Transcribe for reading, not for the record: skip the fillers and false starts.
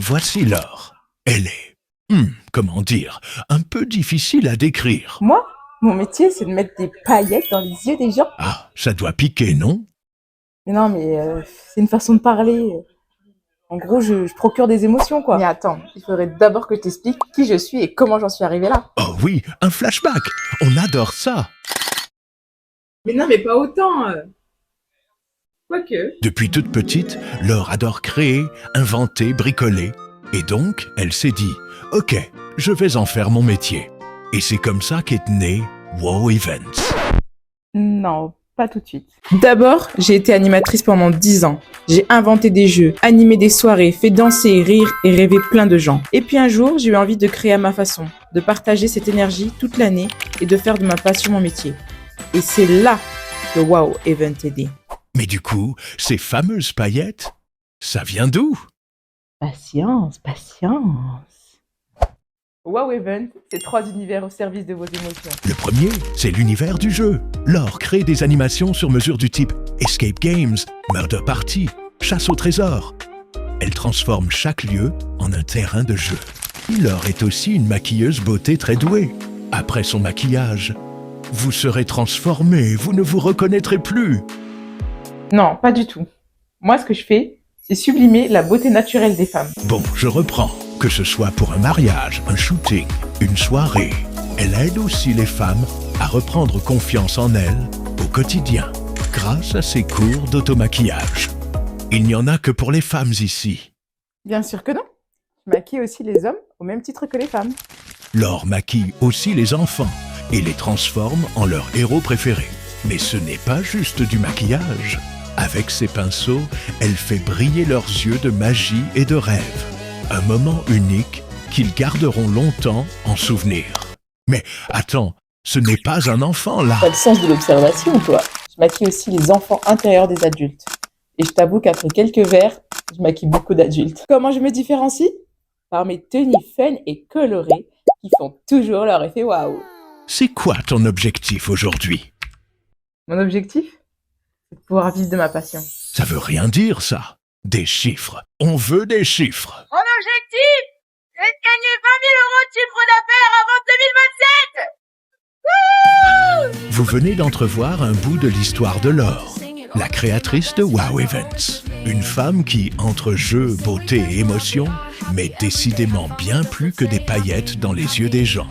Voici Laure. Elle est, comment dire, un peu difficile à décrire. Moi, mon métier, c'est de mettre des paillettes dans les yeux des gens. Ah, ça doit piquer, non? Mais non, mais c'est une façon de parler. En gros, je procure des émotions, quoi. Mais attends, il faudrait d'abord que je t'explique qui je suis et comment j'en suis arrivée là. Oh oui, un flashback. On adore ça. Mais non, mais pas autant. Quoique. Depuis toute petite, Laure adore créer, inventer, bricoler. Et donc, elle s'est dit, ok, je vais en faire mon métier. Et c'est comme ça qu'est né Wow Events. Non, pas tout de suite. D'abord, j'ai été animatrice pendant 10 ans. J'ai inventé des jeux, animé des soirées, fait danser, rire et rêver plein de gens. Et puis un jour, j'ai eu envie de créer à ma façon, de partager cette énergie toute l'année et de faire de ma passion mon métier. Et c'est là que Wow Event est né. Mais du coup, ces fameuses paillettes, ça vient d'où? Patience, patience. Wow Event, c'est 3 univers au service de vos émotions. Le premier, c'est l'univers du jeu. Laure crée des animations sur mesure du type Escape Games, Murder Party, Chasse au trésor. Elle transforme chaque lieu en un terrain de jeu. Laure est aussi une maquilleuse beauté très douée. Après son maquillage, vous serez transformé, vous ne vous reconnaîtrez plus. Non, pas du tout. Moi, ce que je fais, c'est sublimer la beauté naturelle des femmes. Bon, je reprends. Que ce soit pour un mariage, un shooting, une soirée, elle aide aussi les femmes à reprendre confiance en elles au quotidien, grâce à ses cours d'automaquillage. Il n'y en a que pour les femmes ici. Bien sûr que non. Je maquille aussi les hommes au même titre que les femmes. Laure maquille aussi les enfants et les transforme en leurs héros préférés. Mais ce n'est pas juste du maquillage. Avec ses pinceaux, elle fait briller leurs yeux de magie et de rêve. Un moment unique qu'ils garderont longtemps en souvenir. Mais attends, ce n'est pas un enfant là. T'as le sens de l'observation, toi. Je maquille aussi les enfants intérieurs des adultes. Et je t'avoue qu'après quelques verres, je maquille beaucoup d'adultes. Comment je me différencie? Par mes tenues fun et colorées qui font toujours leur effet waouh. C'est quoi ton objectif aujourd'hui? Mon objectif? C'est de pouvoir vivre de ma passion. Ça veut rien dire ça. Des chiffres. On veut des chiffres. Mon objectif, c'est de gagner 20 000 € de chiffre d'affaires avant 2027. Vous venez d'entrevoir un bout de l'histoire de Laure, la créatrice de Wow Events. Une femme qui, entre jeu, beauté et émotion, met décidément bien plus que des paillettes dans les yeux des gens.